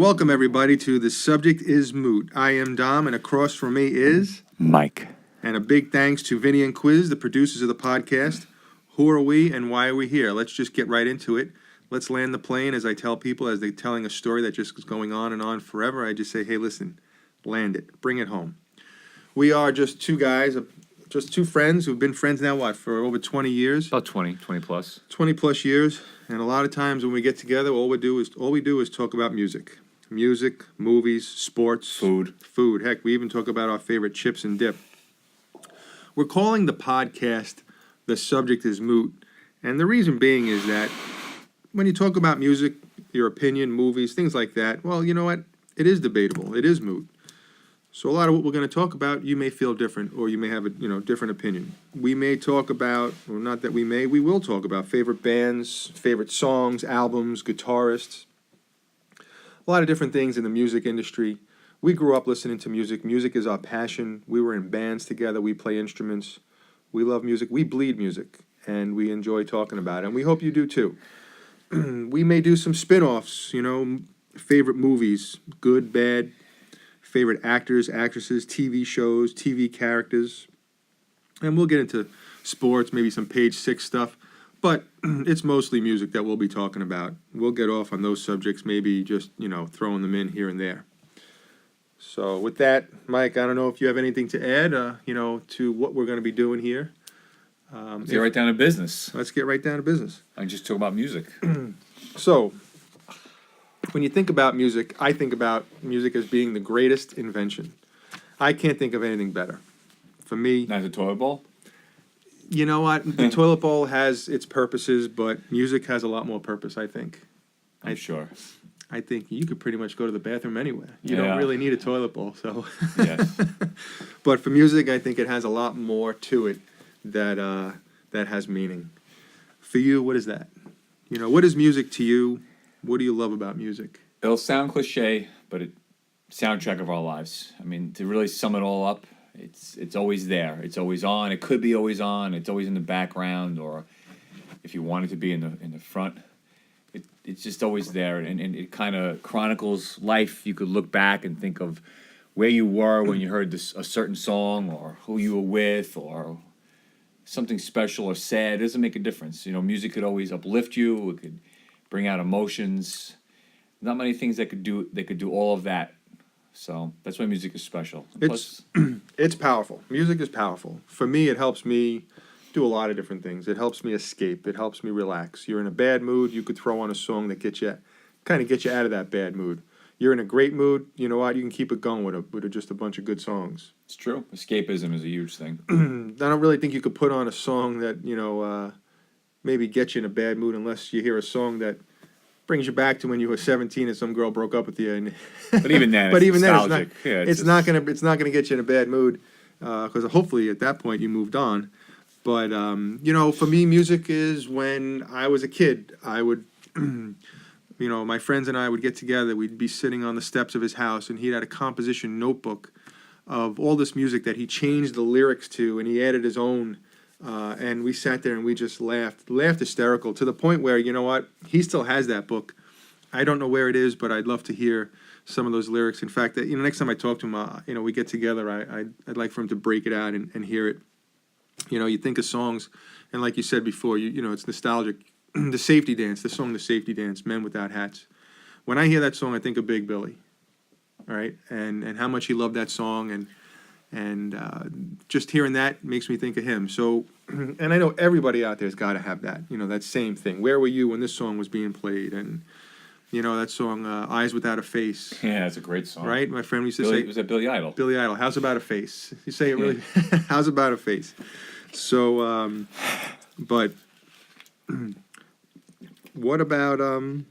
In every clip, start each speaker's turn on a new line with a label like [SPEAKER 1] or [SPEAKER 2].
[SPEAKER 1] welcome everybody to The Subject is Moot. I am Dom, and across from me is
[SPEAKER 2] Mike.
[SPEAKER 1] And a big thanks to Vinny and Quiz, the producers of the podcast. Who are we and why are we here? Let's just get right into it. Let's land the plane. As I tell people, as they're telling a story that just is going on and on forever, I just say, hey, listen, land it. Bring it home. We are just two guys, just two friends who've been friends now, for over 20 years?
[SPEAKER 2] About 20 plus.
[SPEAKER 1] 20 plus years. And a lot of times when we get together, all we do is talk about music. Music, movies, sports.
[SPEAKER 2] Food.
[SPEAKER 1] Heck, we even talk about our favorite chips and dip. We're calling the podcast The Subject is Moot. And the reason being is that when you talk about music, your opinion, movies, things like that, well, you know what? It is debatable. It is moot. So a lot of what we're going to talk about, you may feel different, or you may have a different opinion. We may talk about, or not that we will talk about favorite bands, favorite songs, albums, guitarists, a lot of different things in the music industry. We grew up listening to music. Music is our passion. We were in bands together. We play instruments. We love music. We bleed music, and we enjoy talking about it, and we hope you do too. We may do some spin-offs, favorite movies, good, bad, favorite actors, actresses, TV shows, TV characters. And we'll get into sports, maybe some Page 6 stuff. But it's mostly music that we'll be talking about. We'll get off on those subjects, maybe just, throwing them in here and there. So with that, Mike, I don't know if you have anything to add, to what we're going to be doing here.
[SPEAKER 2] Let's get right down to business.
[SPEAKER 1] Let's get right down to business.
[SPEAKER 2] I just talk about music.
[SPEAKER 1] So, when you think about music, I think about music as being the greatest invention. I can't think of anything better. For me...
[SPEAKER 2] Not the toilet bowl?
[SPEAKER 1] You know what? The toilet bowl has its purposes, but music has a lot more purpose, I think.
[SPEAKER 2] I'm sure.
[SPEAKER 1] I think you could pretty much go to the bathroom anywhere. You don't really need a toilet bowl, so...
[SPEAKER 2] Yes.
[SPEAKER 1] But for music, I think it has a lot more to it that has meaning. For you, what is that? What is music to you? What do you love about music?
[SPEAKER 2] It'll sound cliche, but it's soundtrack of our lives. I mean, to really sum it all up, it's always there. It's always on. It could be always on. It's always in the background, or if you want it to be in the front, it's just always there. And it kind of chronicles life. You could look back and think of where you were when you heard a certain song, or who you were with, or something special or sad. It doesn't make a difference. Music could always uplift you. It could bring out emotions. Not many things that could do all of that. So that's why music is special.
[SPEAKER 1] It's powerful. Music is powerful. For me, it helps me do a lot of different things. It helps me escape. It helps me relax. You're in a bad mood, you could throw on a song that gets you out of that bad mood. You're in a great mood, you know what? You can keep it going with just a bunch of good songs.
[SPEAKER 2] It's true. Escapism is a huge thing.
[SPEAKER 1] I don't really think you could put on a song that, maybe get you in a bad mood unless you hear a song that brings you back to when you were 17 and some girl broke up with you. And
[SPEAKER 2] but even then,
[SPEAKER 1] it's not gonna get you in a bad mood because hopefully at that point you moved on. But for me, music is when I was a kid. I would, my friends and I would get together. We'd be sitting on the steps of his house, and he had a composition notebook of all this music that he changed the lyrics to, and he added his own. And we sat there and we just laughed hysterical, to the point where, he still has that book. I don't know where it is, but I'd love to hear some of those lyrics. In fact, next time I talk to him, we get together, I'd like for him to break it out and hear it. You think of songs, and like you said before, it's nostalgic. The Safety Dance, the song The Safety Dance, Men Without Hats. When I hear that song, I think of Big Billy, all right? And how much he loved that song, and just hearing that makes me think of him. So, and I know everybody out there's got to have that, that same thing. Where were you when this song was being played? And, that song, Eyes Without a Face.
[SPEAKER 2] Yeah, that's a great song.
[SPEAKER 1] Right? My friend used to say...
[SPEAKER 2] Was that Billy Idol?
[SPEAKER 1] Billy Idol. How's About a Face? You say it really... How's About a Face? So, but... What about... Do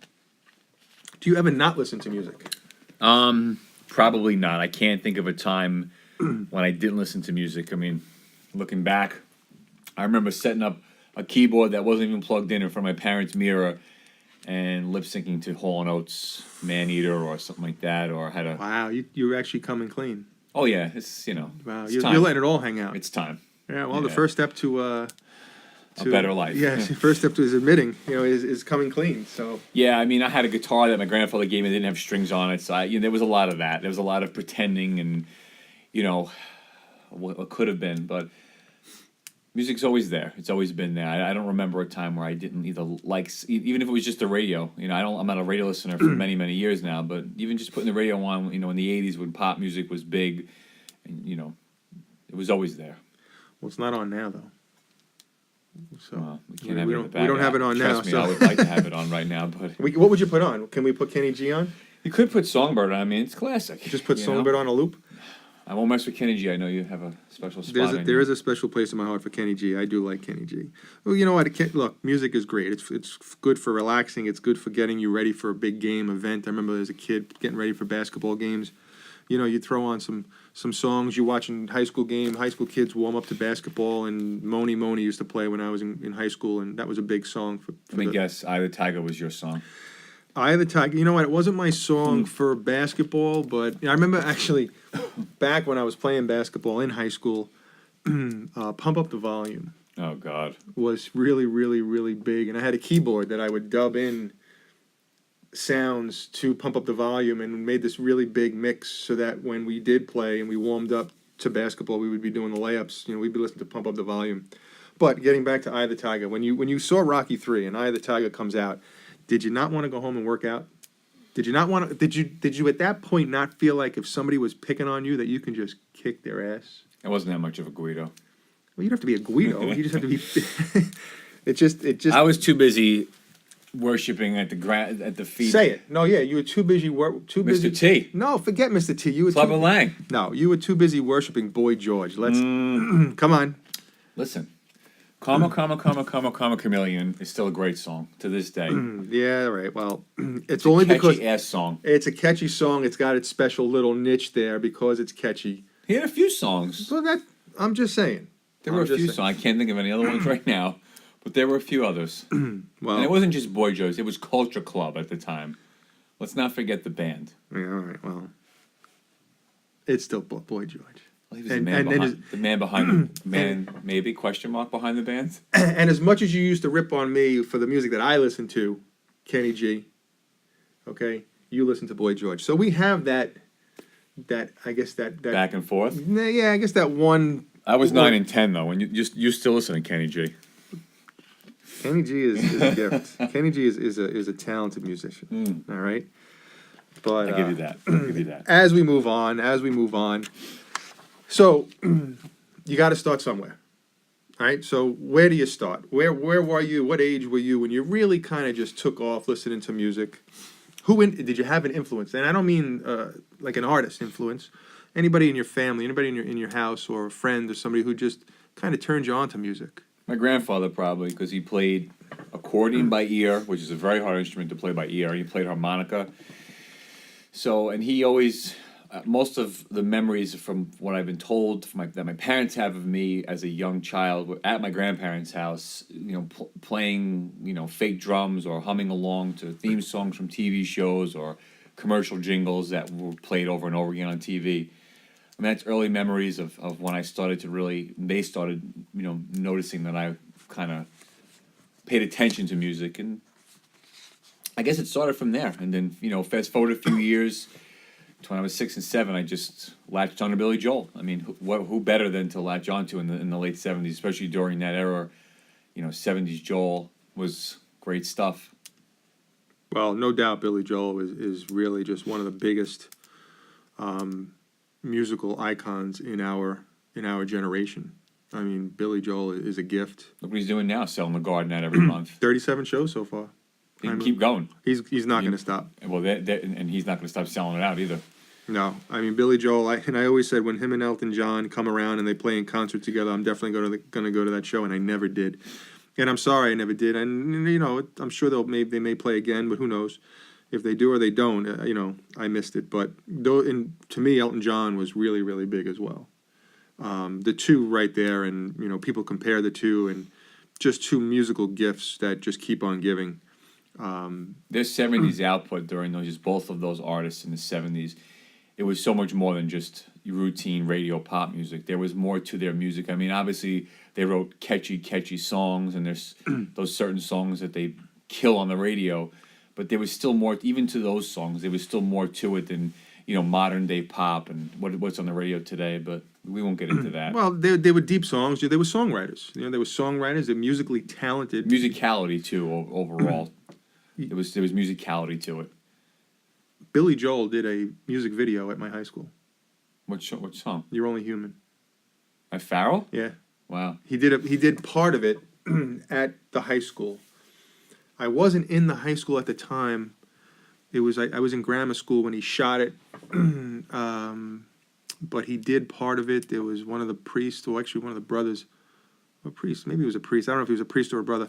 [SPEAKER 1] you ever not listen to music?
[SPEAKER 2] Probably not. I can't think of a time when I didn't listen to music. I mean, looking back, I remember setting up a keyboard that wasn't even plugged in front of my parents' mirror and lip syncing to Hall & Oates, Man Eater, or something like that, or had a...
[SPEAKER 1] Wow, you're actually coming clean.
[SPEAKER 2] Oh yeah, it's
[SPEAKER 1] Wow,
[SPEAKER 2] it's
[SPEAKER 1] you're
[SPEAKER 2] time.
[SPEAKER 1] letting it all hang out.
[SPEAKER 2] It's time.
[SPEAKER 1] Yeah, well, the first step to
[SPEAKER 2] a better life.
[SPEAKER 1] Yes, first step is admitting, is coming clean. So
[SPEAKER 2] Yeah, I mean, I had a guitar that my grandfather gave me that didn't have strings on it, so there was a lot of that. There was a lot of pretending and, what could have been, but music's always there. It's always been there. I don't remember a time where I didn't either even if it was just the radio. I'm not a radio listener for many, many years now, but even just putting the radio on, in the 80s when pop music was big, and, it was always there.
[SPEAKER 1] well, it's not on now though. So
[SPEAKER 2] We can't have it in the back.
[SPEAKER 1] we don't have it on now.
[SPEAKER 2] Trust me,
[SPEAKER 1] So
[SPEAKER 2] I would like to have it on right now, but
[SPEAKER 1] what would you put on? Can we put Kenny G on?
[SPEAKER 2] you could put Songbird on. I mean, it's classic.
[SPEAKER 1] Just put
[SPEAKER 2] you
[SPEAKER 1] Songbird
[SPEAKER 2] know?
[SPEAKER 1] on a loop.
[SPEAKER 2] I won't mess with Kenny G. I know you have a special spot.
[SPEAKER 1] There is a special place in my heart for Kenny G. I do like Kenny G. Well, you know what? Look, music is great. It's good for relaxing. It's good for getting you ready for a big game event. I remember as a kid getting ready for basketball games. You throw on some songs. You watching high school kids warm up to basketball, and Moni used to play when I was in high school, and that was a big song for
[SPEAKER 2] Let me guess, "Eye of the Tiger" was your song.
[SPEAKER 1] Eye of the Tiger. You know what? It wasn't my song for basketball, but I remember actually back when I was playing basketball in high school, "Pump Up the Volume"
[SPEAKER 2] Oh God.
[SPEAKER 1] was really, really, really big, and I had a keyboard that I would dub in sounds to pump up the volume, and made this really big mix so that when we did play and we warmed up to basketball, we would be doing the layups. We'd be listening to "Pump Up the Volume." But getting back to "Eye of the Tiger," when you saw Rocky III and "Eye of the Tiger" comes out, did you not want to go home and work out? Did you not want to? Did you at that point not feel like if somebody was picking on you that you can just kick their ass?
[SPEAKER 2] I wasn't that much of a Guido.
[SPEAKER 1] Well, you don't have to be a Guido. You just have to be. It just.
[SPEAKER 2] I was too busy worshiping at the feet.
[SPEAKER 1] Say it. No, yeah, you were too busy.
[SPEAKER 2] Mr. T.
[SPEAKER 1] No, forget Mr. T. You were
[SPEAKER 2] Clubber Lang.
[SPEAKER 1] No, you were too busy worshiping Boy George. Let's come on.
[SPEAKER 2] Listen, "Karma, Karma, Karma, Karma, Karma, Chameleon" is still a great song to this day.
[SPEAKER 1] Yeah, right. Well, it's
[SPEAKER 2] a
[SPEAKER 1] only
[SPEAKER 2] catchy
[SPEAKER 1] because
[SPEAKER 2] ass song.
[SPEAKER 1] it's a catchy song. It's got its special little niche there because it's catchy.
[SPEAKER 2] He had a few songs.
[SPEAKER 1] So I'm just saying.
[SPEAKER 2] There were a few songs. I can't think of any other ones right now, but there were a few others.
[SPEAKER 1] Well,
[SPEAKER 2] And it wasn't just Boy George. It was Culture Club at the time. Let's not forget the band.
[SPEAKER 1] yeah, all right. Well, it's still Boy George.
[SPEAKER 2] Well, he was the man behind the man, maybe, question mark, behind the band.
[SPEAKER 1] And as much as you used to rip on me for the music that I listen to, Kenny G, okay, you listen to Boy George. So we have that I guess that
[SPEAKER 2] Back and forth.
[SPEAKER 1] yeah, I guess that one.
[SPEAKER 2] I was 9 and 10 though. When you still listen to Kenny G.
[SPEAKER 1] Kenny G is a gift. Kenny G is a talented musician. All right, but
[SPEAKER 2] I give you that. I give you that.
[SPEAKER 1] As we move on, so you got to start somewhere. All right, so where do you start? Where were you? What age were you when you really kind of just took off listening to music? Did you have an influence? And I don't mean like an artist influence. Anybody in your family, anybody in your house, or a friend, or somebody who just kind of turned you on to music.
[SPEAKER 2] My grandfather probably, because he played accordion by ear, which is a very hard instrument to play by ear. He played harmonica. So, and he always, most of the memories from what I've been told that my parents have of me as a young child were at my grandparents' house, playing, fake drums or humming along to theme songs from TV shows or commercial jingles that were played over and over again on TV. I mean, that's early memories of when I started to they started, noticing that I kind of paid attention to music. And I guess it started from there. And then, fast forward a few years to when I was 6 and 7, I just latched on to Billy Joel. I mean, who better than to latch onto in the late 70s, especially during that era. 70s Joel was great stuff.
[SPEAKER 1] Well, no doubt Billy Joel is really just one of the biggest musical icons in our generation. I mean, Billy Joel is a gift.
[SPEAKER 2] Look what he's doing now, selling the garden out every month.
[SPEAKER 1] 37 shows so far.
[SPEAKER 2] He can keep going.
[SPEAKER 1] He's not going to stop.
[SPEAKER 2] Well, and he's not going to stop selling it out either.
[SPEAKER 1] No, I mean Billy Joel. I always said when him and Elton John come around and they play in concert together, I'm definitely going to go to that show, and I never did. And I'm sorry I never did. And I'm sure they may play again, but who knows? If they do or they don't, I missed it. But to me, Elton John was really, really big as well. The two right there, and people compare the two, and just two musical gifts that just keep on giving.
[SPEAKER 2] Their 70s output during both of those artists in the 70s, it was so much more than just routine radio pop music. There was more to their music. I mean, obviously they wrote catchy songs, and there's those certain songs that they kill on the radio, but there was still more, even to those songs. There was still more to it than modern day pop and what's on the radio today. But we won't get into that.
[SPEAKER 1] Well, they were deep songs. They were songwriters. They were songwriters. They're musically talented.
[SPEAKER 2] Musicality too, overall. there was musicality to it.
[SPEAKER 1] Billy Joel did a music video at my high school.
[SPEAKER 2] What song?
[SPEAKER 1] You're Only Human.
[SPEAKER 2] By Farrell?
[SPEAKER 1] Yeah.
[SPEAKER 2] Wow.
[SPEAKER 1] He did part of it at the high school. I wasn't in the high school at the time. I was in grammar school when he shot it. But he did part of it. There was one of the priests, or actually one of the brothers, a priest, maybe he was a priest. I don't know if he was a priest or a brother,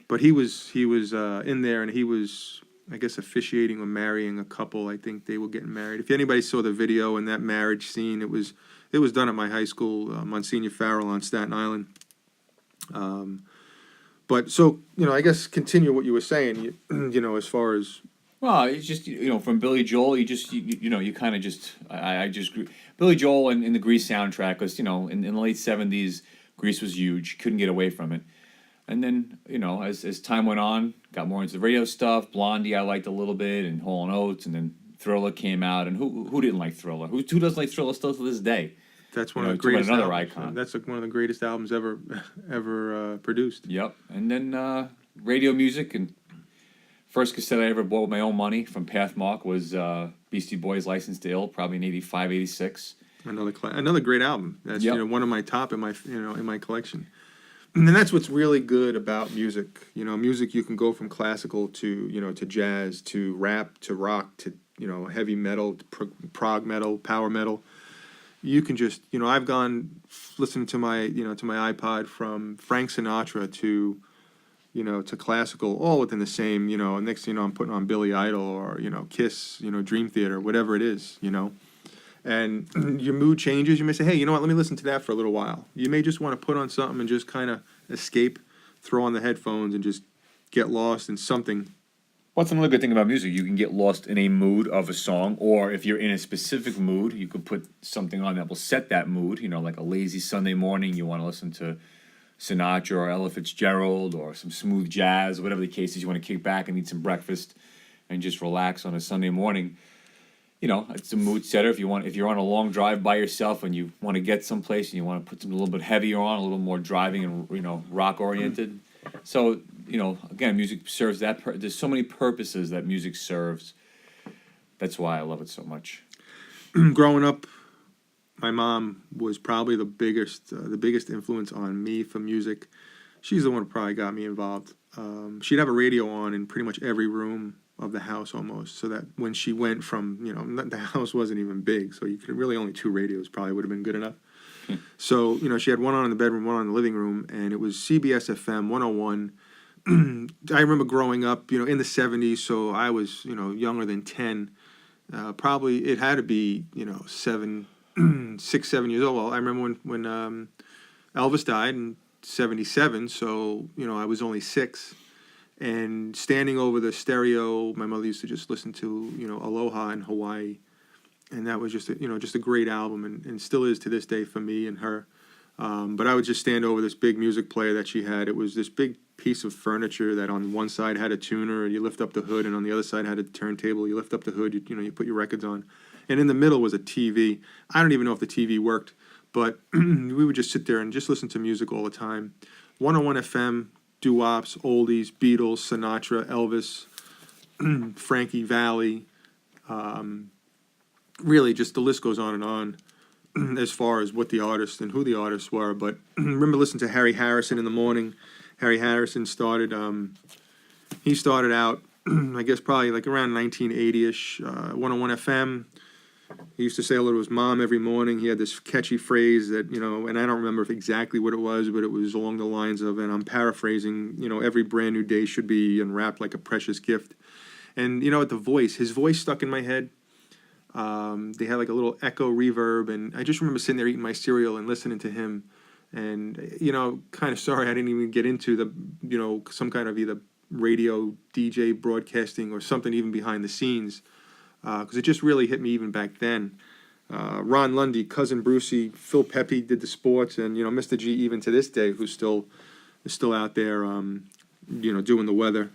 [SPEAKER 1] but he was in there, and he was, I guess, officiating or marrying a couple. I think they were getting married. If anybody saw the video and that marriage scene, it was done at my high school, Monsignor Farrell on Staten Island. But so, I guess continue what you were saying, as far as.
[SPEAKER 2] Well, it's just, from Billy Joel, you kind of just, I just grew. Billy Joel and the Grease soundtrack was, in the late 70s, Grease was huge, couldn't get away from it. And then, as time went on, got more into the radio stuff. Blondie I liked a little bit, and Hall & Oates, and then Thriller came out. And who didn't like Thriller? Who doesn't like Thriller still to this day?
[SPEAKER 1] That's one of the greatest
[SPEAKER 2] another
[SPEAKER 1] albums.
[SPEAKER 2] icon.
[SPEAKER 1] That's one of the greatest albums ever produced.
[SPEAKER 2] Yep. And then radio music, and first cassette I ever bought with my own money from Pathmark was Beastie Boys' License to Ill, probably in 85, 86.
[SPEAKER 1] Another great album. That's
[SPEAKER 2] Yep.
[SPEAKER 1] One of my top in my collection. And that's what's really good about music. Music, you can go from classical to to jazz to rap to rock to heavy metal, to prog metal, power metal. You can just I've gone listening to my to my iPod from Frank Sinatra to to classical, all within the same, next thing I'm putting on Billy Idol or, Kiss, Dream Theater, whatever it is, And your mood changes. You may say, hey, you know what, let me listen to that for a little while. You may just want to put on something and just kind of escape, throw on the headphones and just get lost in something.
[SPEAKER 2] What's another good thing about music? You can get lost in a mood of a song, or if you're in a specific mood, you could put something on that will set that mood, like a lazy Sunday morning, you want to listen to Sinatra or Ella Fitzgerald or some smooth jazz, whatever the case is. You want to kick back and eat some breakfast and just relax on a Sunday morning. It's a mood setter. If you're on a long drive by yourself and you want to get someplace and you want to put something a little bit heavier on, a little more driving and rock oriented. So again, music serves that. There's so many purposes that music serves. That's why I love it so much.
[SPEAKER 1] Growing up, my mom was probably the biggest influence on me for music. She's the one who probably got me involved. She'd have a radio on in pretty much every room of the house almost, so that when she went from, the house wasn't even big, so you could really only 2 radios probably would have been good enough. So, she had one on in the bedroom, one on in the living room, and it was CBS FM 101. I remember growing up, in the 70s, so I was, younger than 10. Probably it had to be, 6, 7 years old. Well, I remember when Elvis died in 77, so, I was only 6. And standing over the stereo, my mother used to just listen to, Aloha in Hawaii. And that was just a great album, and still is to this day for me and her. But I would just stand over this big music player that she had. It was this big piece of furniture that on one side had a tuner, and you lift up the hood, and on the other side had a turntable. You lift up the hood, you put your records on. And in the middle was a TV. I don't even know if the TV worked, but we would just sit there and just listen to music all the time. 101 FM, doo-wops, oldies, Beatles, Sinatra, Elvis, Frankie Valli. Really, just the list goes on and on as far as what the artists and who the artists were. But remember listening to Harry Harrison in the morning. Harry Harrison started out, I guess probably like around 1980-ish, 101 FM. He used to say hello to his mom every morning. He had this catchy phrase that, and I don't remember exactly what it was, but it was along the lines of, and I'm paraphrasing, every brand new day should be unwrapped like a precious gift. And, the voice, his voice stuck in my head. They had like a little echo reverb, and I just remember sitting there eating my cereal and listening to him. And, kind of sorry I didn't even get into the, some kind of either radio, DJ broadcasting or something even behind the scenes. Because it just really hit me even back then. Ron Lundy, Cousin Brucey, Phil Pepe did the sports, and Mr. G even to this day, who's still out there, doing the weather.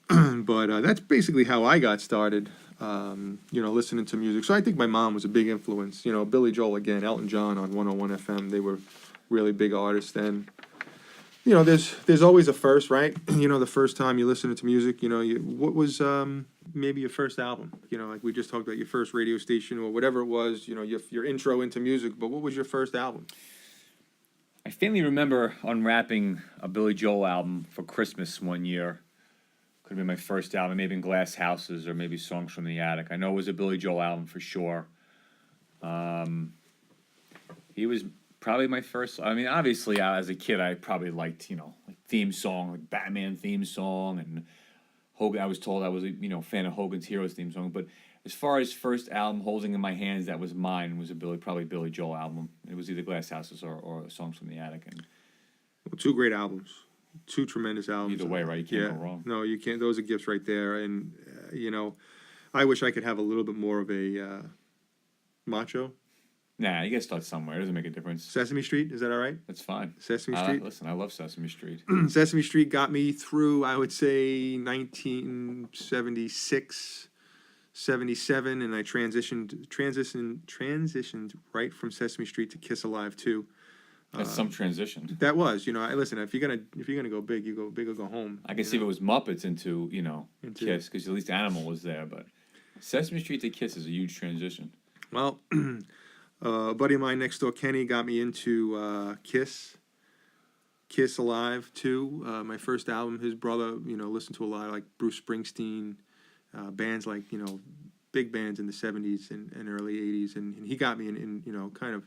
[SPEAKER 1] But that's basically how I got started. Listening to music. So I think my mom was a big influence. Billy Joel again, Elton John on 101 FM. They were really big artists then. There's always a first, right? The first time you listen to music, what was maybe your first album? Like we just talked about your first radio station or whatever it was, your intro into music, but what was your first album?
[SPEAKER 2] I faintly remember unwrapping a Billy Joel album for Christmas one year. Could have been my first album, maybe in Glass Houses or maybe Songs from the Attic. I know it was a Billy Joel album for sure. He was probably my first. I mean, obviously, as a kid, I probably liked, like theme song, like Batman theme song, and Hogan. I was told I was a fan of Hogan's Heroes theme song. But as far as first album holding in my hands, that was mine. Was probably Billy Joel album. It was either Glass Houses or Songs from the Attic. And
[SPEAKER 1] well, two great albums. Two tremendous albums.
[SPEAKER 2] Either way, right? You can't go wrong.
[SPEAKER 1] No, you can't. Those are gifts right there. And, I wish I could have a little bit more of a macho.
[SPEAKER 2] Nah, you got to start somewhere. It doesn't make a difference.
[SPEAKER 1] Sesame Street, is that all right?
[SPEAKER 2] That's fine.
[SPEAKER 1] Sesame Street?
[SPEAKER 2] Listen, I love Sesame Street.
[SPEAKER 1] Sesame Street got me through, I would say, 1976, 77, and I transitioned right from Sesame Street to Kiss Alive 2.
[SPEAKER 2] That's some transition.
[SPEAKER 1] That was, listen. If you're gonna go big, you go big or go home.
[SPEAKER 2] I can see if it was Muppets into Kiss, because at least Animal was there. But Sesame Street to Kiss is a huge transition.
[SPEAKER 1] Well, a buddy of mine next door, Kenny, got me into Kiss Alive 2. My first album. His brother, listened to a lot like Bruce Springsteen, bands like big bands in the 70s and early 80s, and he got me in kind of.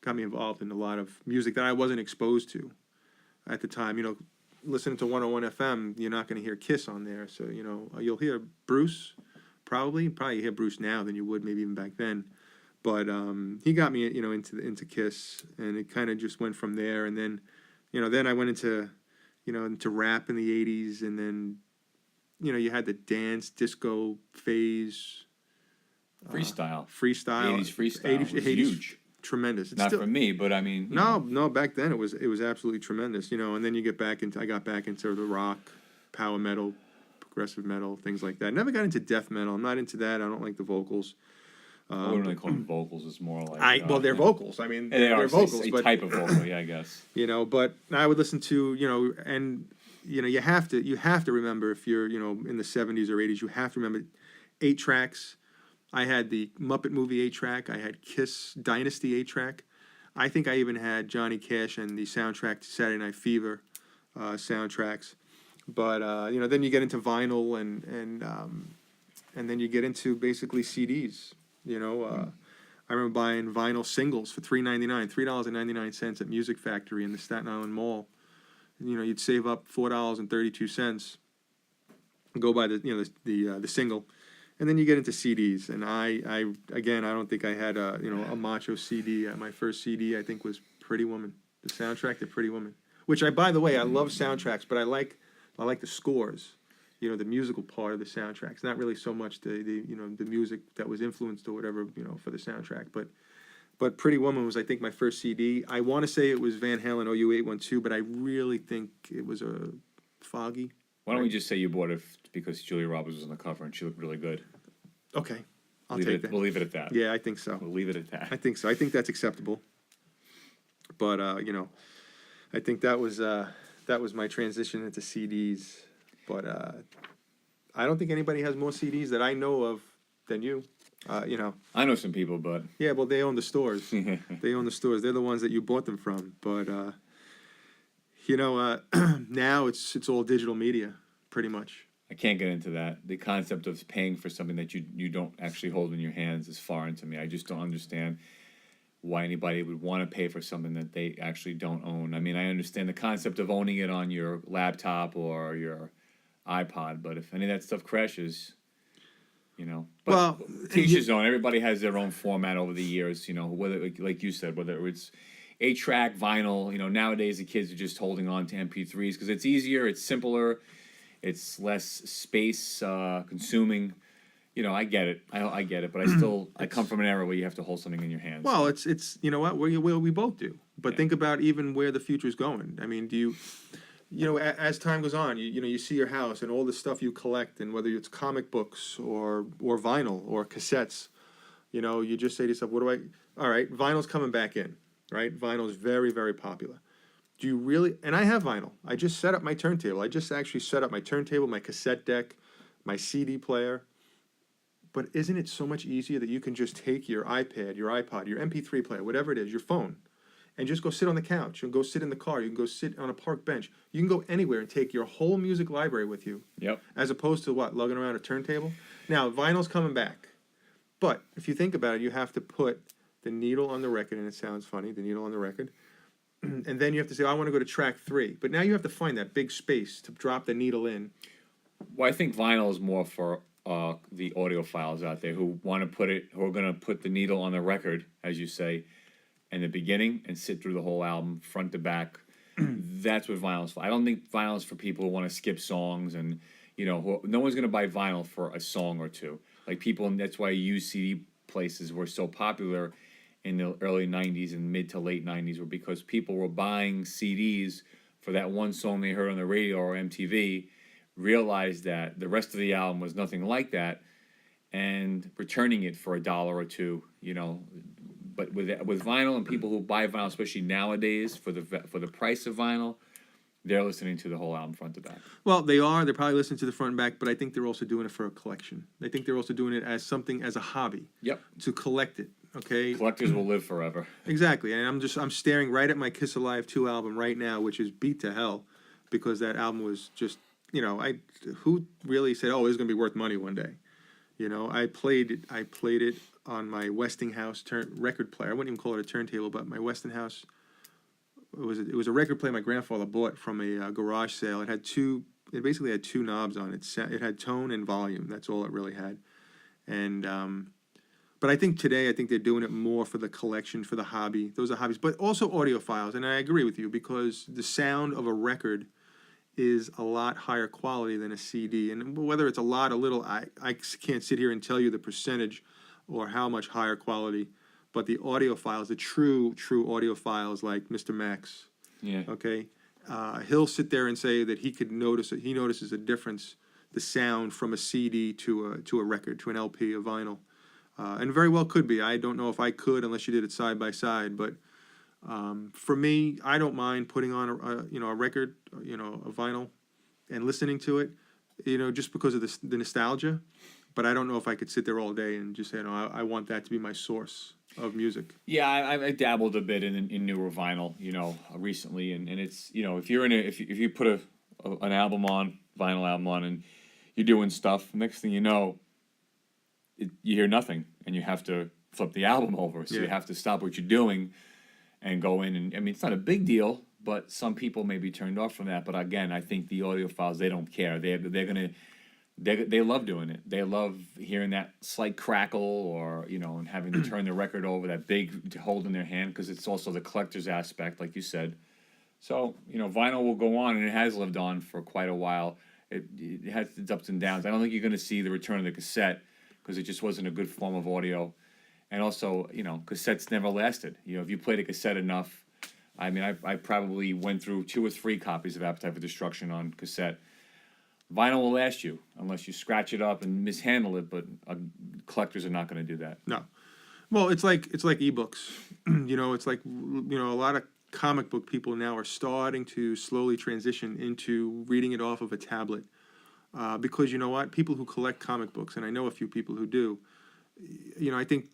[SPEAKER 1] Got me involved in a lot of music that I wasn't exposed to at the time. Listening to 101 FM, you're not going to hear Kiss on there. So, you'll hear Bruce, probably hear Bruce now than you would maybe even back then. But he got me, into Kiss, and it kind of just went from there. And then, then I went into rap in the 80s, and then, you had the dance, disco phase.
[SPEAKER 2] Freestyle.
[SPEAKER 1] 80s
[SPEAKER 2] freestyle was huge.
[SPEAKER 1] Tremendous. It's
[SPEAKER 2] Not
[SPEAKER 1] still,
[SPEAKER 2] for me, but I mean.
[SPEAKER 1] No. Back then it was absolutely tremendous. And then you get back into. I got back into the rock, power metal, progressive metal, things like that. Never got into death metal. I'm not into that. I don't like the vocals.
[SPEAKER 2] I wouldn't really call them vocals. It's more like.
[SPEAKER 1] They're vocals. I mean,
[SPEAKER 2] they're
[SPEAKER 1] vocals,
[SPEAKER 2] a
[SPEAKER 1] but
[SPEAKER 2] type of vocal, yeah, I guess.
[SPEAKER 1] But I would listen to and you have to remember if you're in the 70s or 80s, you have to remember 8 tracks. I had the Muppet Movie 8-track. I had Kiss Dynasty 8-track. I think I even had Johnny Cash and the soundtrack to Saturday Night Fever soundtracks. But then you get into vinyl and then you get into basically CDs. I remember buying vinyl singles for $3.99 at Music Factory in the Staten Island Mall. You'd save up $4.32, go buy the single. And then you get into CDs, and I don't think I had a macho CD. My first CD I think was Pretty Woman, the soundtrack to Pretty Woman, which by the way, I love soundtracks, but I like the scores, the musical part of the soundtracks, not really so much the music that was influenced or whatever, for the soundtrack, but Pretty Woman was I think my first CD. I want to say it was Van Halen OU812, but I really think it was a Foggy.
[SPEAKER 2] Why don't we just say you bought it because Julia Roberts was on the cover and she looked really good?
[SPEAKER 1] Okay, I'll take that.
[SPEAKER 2] We'll leave it at that.
[SPEAKER 1] Yeah, I think so.
[SPEAKER 2] We'll leave it at that.
[SPEAKER 1] I think so. I think that's acceptable. But I think that was my transition into CDs. But I don't think anybody has more CDs that I know of than you.
[SPEAKER 2] I know some people, but
[SPEAKER 1] yeah, well, they own the stores. They own the stores. They're the ones that you bought them from. But now it's all digital media, pretty much.
[SPEAKER 2] I can't get into that. The concept of paying for something that you don't actually hold in your hands is foreign to me. I just don't understand why anybody would want to pay for something that they actually don't own. I mean, I understand the concept of owning it on your laptop or your iPod, but if any of that stuff crashes, But
[SPEAKER 1] well,
[SPEAKER 2] teach his own. Everybody has their own format over the years, whether, like you said, whether it's 8-track, vinyl, nowadays the kids are just holding on to MP3s because it's easier, it's simpler, it's less space consuming, I get it. I get it, but I come from an era where you have to hold something in your hands.
[SPEAKER 1] Well, it's you know what we both do. But
[SPEAKER 2] Yeah.
[SPEAKER 1] think about even where the future's going. I mean, do as time goes on, you see your house and all the stuff you collect, and whether it's comic books or vinyl or cassettes, you just say to yourself, what do I? All right, vinyl's coming back in, right? Vinyl is very, very popular. Do you really? And I have vinyl. I just set up my turntable. I just actually set up my turntable, my cassette deck, my CD player. But isn't it so much easier that you can just take your iPad, your iPod, your MP3 player, whatever it is, your phone, and just go sit on the couch and go sit in the car. You can go sit on a park bench. You can go anywhere and take your whole music library with you.
[SPEAKER 2] Yep.
[SPEAKER 1] As opposed to what, lugging around a turntable? Now, vinyl's coming back. But if you think about it, you have to put the needle on the record, and it sounds funny, the needle on the record. And then you have to say, I want to go to track 3. But now you have to find that big space to drop the needle in.
[SPEAKER 2] Well, I think vinyl is more for the audiophiles out there who want to who are going to put the needle on the record, as you say, in the beginning and sit through the whole album front to back. That's what vinyl is for. I don't think vinyl is for people who want to skip songs and no one's going to buy vinyl for a song or two. Like people, and that's why used CD places were so popular in the early '90s and mid to late '90s, were because people were buying CDs for that one song they heard on the radio or MTV, realized that the rest of the album was nothing like that, and returning it for $1 or $2. But with vinyl and people who buy vinyl, especially nowadays, for the price of vinyl, they're listening to the whole album front to back.
[SPEAKER 1] Well, they are. They're probably listening to the front and back, but I think they're also doing it for a collection. I think they're also doing it as something, as a hobby.
[SPEAKER 2] Yep.
[SPEAKER 1] To collect it. Okay.
[SPEAKER 2] Collectors will live forever.
[SPEAKER 1] Exactly, and I'm staring right at my Kiss Alive 2 album right now, which is beat to hell, because that album was just, who really said, oh, it's gonna be worth money one day. I played it on my Westinghouse record player. I wouldn't even call it a turntable, but my Westinghouse. It was a record player my grandfather bought from a garage sale. It basically had 2 knobs on it. It had tone and volume. That's all it really had. And but I think today, they're doing it more for the collection, for the hobby. Those are hobbies, but also audiophiles. And I agree with you, because the sound of a record is a lot higher quality than a CD. And whether it's a lot or little, I can't sit here and tell you the percentage or how much higher quality. But the audiophiles, the true audiophiles like Mr. Max,
[SPEAKER 2] Yeah.
[SPEAKER 1] okay, he'll sit there and say that he notices a difference, the sound from a CD to a record, to an LP, a vinyl, and very well could be. I don't know if I could unless you did it side by side, but for me, I don't mind putting on a record, a vinyl, and listening to it, just because of the nostalgia. But I don't know if I could sit there all day and just say, I want that to be my source of music.
[SPEAKER 2] Yeah, I dabbled a bit in newer vinyl, recently, and it's if you put an vinyl album on, and you're doing stuff, next thing you know, you hear nothing, and you have to flip the album over, so you have to stop what you're doing and go in, and I mean, it's not a big deal, but some people may be turned off from that. But again, I think the audiophiles, they don't care. They love doing it. They love hearing that slight crackle, or and having to turn the record over, that big hold in their hand, because it's also the collector's aspect, like you said. So vinyl will go on, and it has lived on for quite a while. It has its ups and downs. I don't think you're going to see the return of the cassette, because it just wasn't a good form of audio, and also cassettes never lasted. If you played a cassette enough, I mean, I probably went through 2 or 3 copies of Appetite for Destruction on cassette. Vinyl will last you unless you scratch it up and mishandle it, but collectors are not going to do that.
[SPEAKER 1] No. Well, it's like ebooks. It's like a lot of comic book people now are starting to slowly transition into reading it off of a tablet, because you know what? People who collect comic books, and I know a few people who do. I think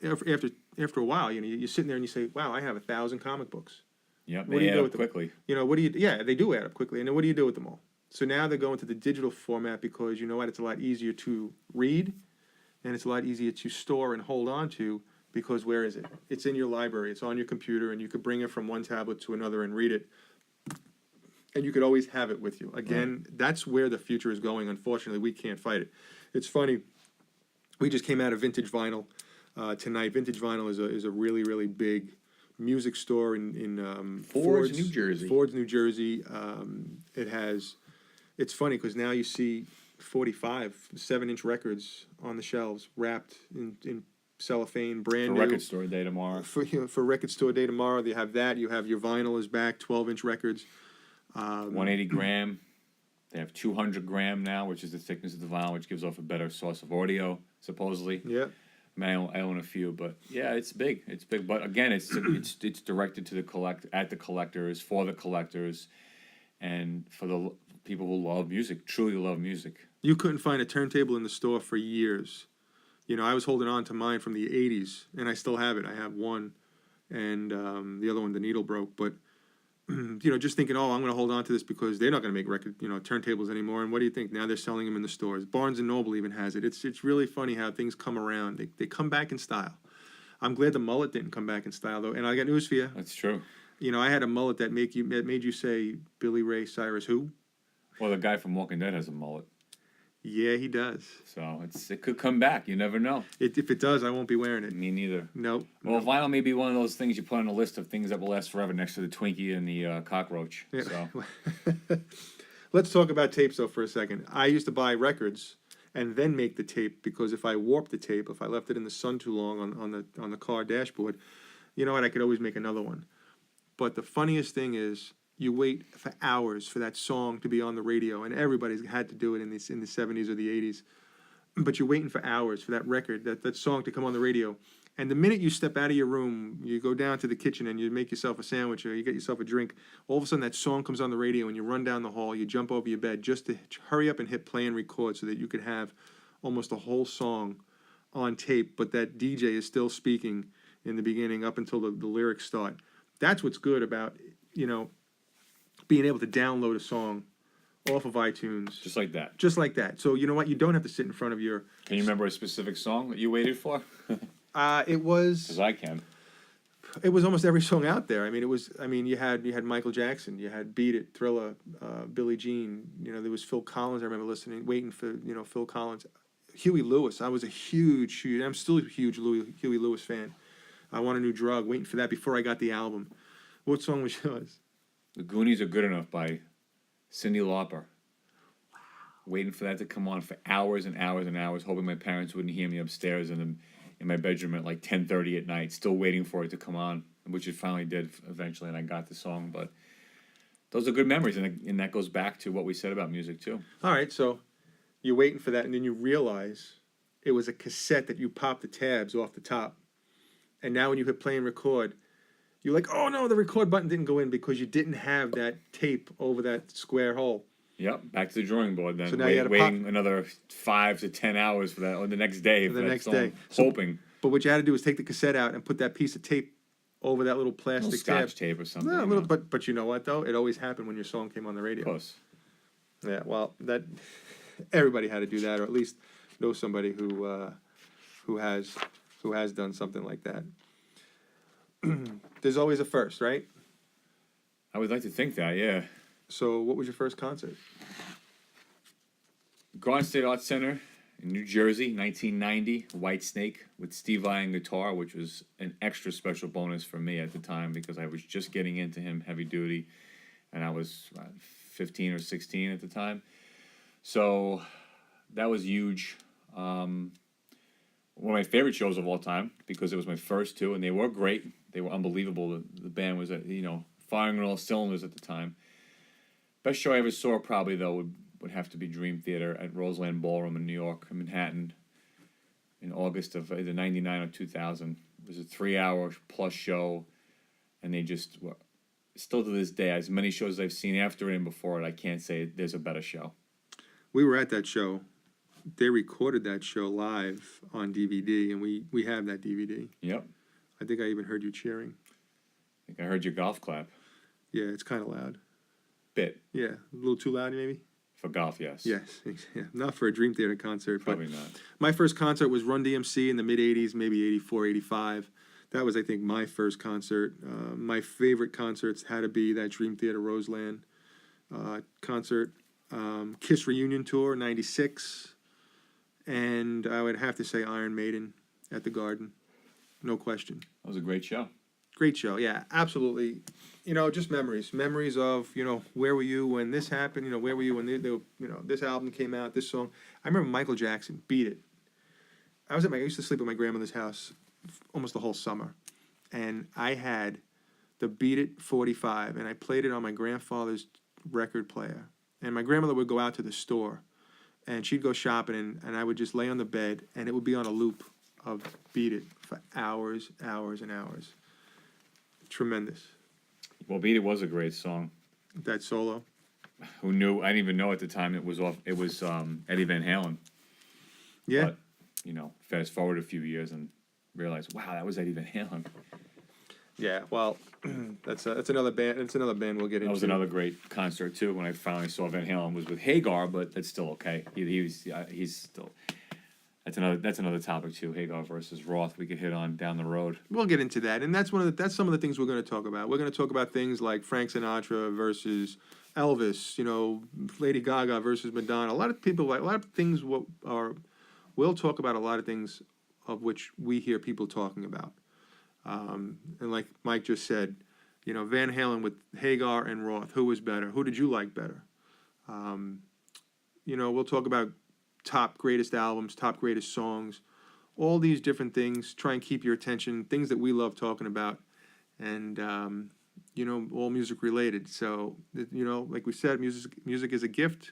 [SPEAKER 1] after a while, you're sitting there and you say, "Wow, I have 1,000 comic books."
[SPEAKER 2] Yep,
[SPEAKER 1] What do you
[SPEAKER 2] they
[SPEAKER 1] do
[SPEAKER 2] add
[SPEAKER 1] with
[SPEAKER 2] up
[SPEAKER 1] them?
[SPEAKER 2] quickly.
[SPEAKER 1] What do you? Yeah, they do add up quickly. And then what do you do with them all? So now they're going to the digital format, because you know what? It's a lot easier to read, and it's a lot easier to store and hold on to, because where is it? It's in your library. It's on your computer, and you could bring it from one tablet to another and read it. And you could always have it with you. Again, That's where the future is going. Unfortunately, we can't fight it. It's funny. We just came out of Vintage Vinyl tonight. Vintage Vinyl is a really, really big music store in
[SPEAKER 2] Ford's, New Jersey.
[SPEAKER 1] Ford's, New Jersey. It's funny because now you see 45 7-inch records on the shelves, wrapped in cellophane, brand
[SPEAKER 2] For
[SPEAKER 1] new.
[SPEAKER 2] Record Store Day tomorrow.
[SPEAKER 1] For Record Store Day tomorrow, they have that. You have your vinyl is back, 12-inch records.
[SPEAKER 2] 180 gram. They have 200 gram now, which is the thickness of the vinyl, which gives off a better source of audio, supposedly.
[SPEAKER 1] Yeah.
[SPEAKER 2] I mean, I own a few, but yeah, it's big. It's big, but again, it's directed to the collectors, for the collectors, and for the people who love music, truly love music.
[SPEAKER 1] You couldn't find a turntable in the store for years. You know, I was holding on to mine from the 80s, and I still have it. I have one, and the other one, the needle broke. But, you know, just thinking, oh, I'm going to hold on to this because they're not going to make turntables anymore. And what do you think? Now they're selling them in the stores. Barnes & Noble even has it. It's really funny how things come around. They come back in style. I'm glad the mullet didn't come back in style, though. And I got news for you.
[SPEAKER 2] That's true.
[SPEAKER 1] You know, I had a mullet that made you say Billy Ray Cyrus who?
[SPEAKER 2] Well, the guy from Walking Dead has a mullet,
[SPEAKER 1] Yeah, he does.
[SPEAKER 2] so it could come back. You never know.
[SPEAKER 1] If it does, I won't be wearing it.
[SPEAKER 2] Me neither.
[SPEAKER 1] Nope.
[SPEAKER 2] Well, vinyl may be one of those things you put on a list of things that will last forever, next to the Twinkie and the cockroach.
[SPEAKER 1] Yeah.
[SPEAKER 2] So
[SPEAKER 1] Let's talk about tapes though for a second. I used to buy records and then make the tape because if I warped the tape, if I left it in the sun too long on the car dashboard, you know what? I could always make another one. But the funniest thing is, you wait for hours for that song to be on the radio, and everybody's had to do it in the 70s or the 80s. But you're waiting for hours for that record, that song to come on the radio. And the minute you step out of your room, you go down to the kitchen and you make yourself a sandwich or you get yourself a drink, all of a sudden that song comes on the radio and you run down the hall, you jump over your bed just to hurry up and hit play and record so that you could have almost a whole song on tape, but that DJ is still speaking in the beginning up until the lyrics start. That's what's good about, you know, being able to download a song off of iTunes.
[SPEAKER 2] just like that.
[SPEAKER 1] Just like that. So you know what? You don't have to sit in front of your...
[SPEAKER 2] Can you remember a specific song that you waited for?
[SPEAKER 1] It was...
[SPEAKER 2] Because I can.
[SPEAKER 1] It was almost every song out there. I mean, you had Michael Jackson, you had Beat It, Thriller, Billie Jean. You know, there was Phil Collins. I remember waiting for Phil Collins. Huey Lewis. I was I'm still a huge Huey Lewis fan. I Want a New Drug. Waiting for that before I got the album. What song was yours?
[SPEAKER 2] The Goonies Are Good Enough by Cyndi Lauper. Wow. Waiting for that to come on for hours and hours and hours, hoping my parents wouldn't hear me upstairs in my bedroom at like 10:30 at night, still waiting for it to come on, which it finally did eventually, and I got the song. But those are good memories, and that goes back to what we said about music too.
[SPEAKER 1] All right, so you're waiting for that, and then you realize it was a cassette that you popped the tabs off the top, and now when you hit play and record, you're like, oh no, the record button didn't go in because you didn't have that tape over that square hole.
[SPEAKER 2] Yep, back to the drawing board then.
[SPEAKER 1] So now you had to
[SPEAKER 2] waiting another 5 to 10 hours for that, or the next day for
[SPEAKER 1] the
[SPEAKER 2] that
[SPEAKER 1] next
[SPEAKER 2] song,
[SPEAKER 1] day.
[SPEAKER 2] hoping.
[SPEAKER 1] But what you had to do was take the cassette out and put that piece of tape over that little plastic tab.
[SPEAKER 2] Scotch tape or something.
[SPEAKER 1] No, a
[SPEAKER 2] you
[SPEAKER 1] little,
[SPEAKER 2] know.
[SPEAKER 1] but you know what though? It always happened when your song came on the radio.
[SPEAKER 2] Of course.
[SPEAKER 1] Yeah, well, that everybody had to do that, or at least know somebody who has done something like that. There's always a first, right?
[SPEAKER 2] I would like to think that, yeah.
[SPEAKER 1] So, what was your first concert?
[SPEAKER 2] Garden State Arts Center in New Jersey, 1990, White Snake with Steve Vai on guitar, which was an extra special bonus for me at the time because I was just getting into him heavy duty, and I was 15 or 16 at the time. So that was huge. One of my favorite shows of all time because it was my first two, and they were great. They were unbelievable. The band was, firing on all cylinders at the time. Best show I ever saw probably, though, would have to be Dream Theater at Roseland Ballroom in New York, Manhattan, in August of either 99 or 2000. It was a 3-hour plus show, and they just, still to this day, as many shows as I've seen after it and before it, I can't say there's a better show.
[SPEAKER 1] We were at that show. They recorded that show live on DVD, and we have that DVD.
[SPEAKER 2] Yep.
[SPEAKER 1] I think I even heard you cheering.
[SPEAKER 2] I think I heard your golf clap.
[SPEAKER 1] Yeah, it's kind of loud.
[SPEAKER 2] Bit.
[SPEAKER 1] Yeah, a little too loud, maybe?
[SPEAKER 2] For golf, yes.
[SPEAKER 1] Yes, yeah. Not for a Dream Theater concert.
[SPEAKER 2] Probably
[SPEAKER 1] but
[SPEAKER 2] not.
[SPEAKER 1] My first concert was Run DMC in the mid-'80s, maybe 84, 85. That was, I think, my first concert. My favorite concerts had to be that Dream Theater Roseland concert. Kiss Reunion Tour, 96. And I would have to say Iron Maiden at the Garden. No question.
[SPEAKER 2] That was a great show.
[SPEAKER 1] Great show. Yeah, absolutely. You know, just memories of, you know, where were you when this happened? You know, where were you when you know, this album came out, this song. I remember Michael Jackson, Beat It. I used to sleep at my grandmother's house almost the whole summer, and I had the Beat It 45, and I played it on my grandfather's record player. And my grandmother would go out to the store, and she'd go shopping, and I would just lay on the bed, and it would be on a loop of Beat It for hours, hours, and hours. Tremendous.
[SPEAKER 2] Well, Beat It was a great song.
[SPEAKER 1] That solo.
[SPEAKER 2] Who knew? I didn't even know at the time it was off. It was Eddie Van Halen.
[SPEAKER 1] Yeah.
[SPEAKER 2] But, you know, fast forward a few years and realize, wow, that was Eddie Van Halen.
[SPEAKER 1] Yeah, well, that's another band. It's another band we'll get into.
[SPEAKER 2] That was another great concert too. When I finally saw Van Halen, was with Hagar, but that's still okay. He's still. That's another topic too. Hagar versus Roth. We could hit on down the road.
[SPEAKER 1] We'll get into that, and that's some of the things we're going to talk about. We're going to talk about things like Frank Sinatra versus Elvis. You know, Lady Gaga versus Madonna. A lot of things. We'll talk about a lot of things of which we hear people talking about. And like Mike just said, you know, Van Halen with Hagar and Roth, who was better? Who did you like better? You know, we'll talk about top greatest albums, top greatest songs, all these different things. Try and keep your attention, things that we love talking about, and you know, all music related. So, you know, like we said, music is a gift.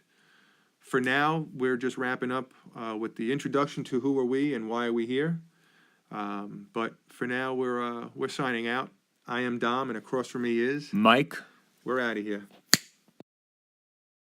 [SPEAKER 1] For now, we're just wrapping up with the introduction to who are we and why are we here. But for now, we're signing out. I am Dom, and across from me is
[SPEAKER 2] Mike.
[SPEAKER 1] We're out of here.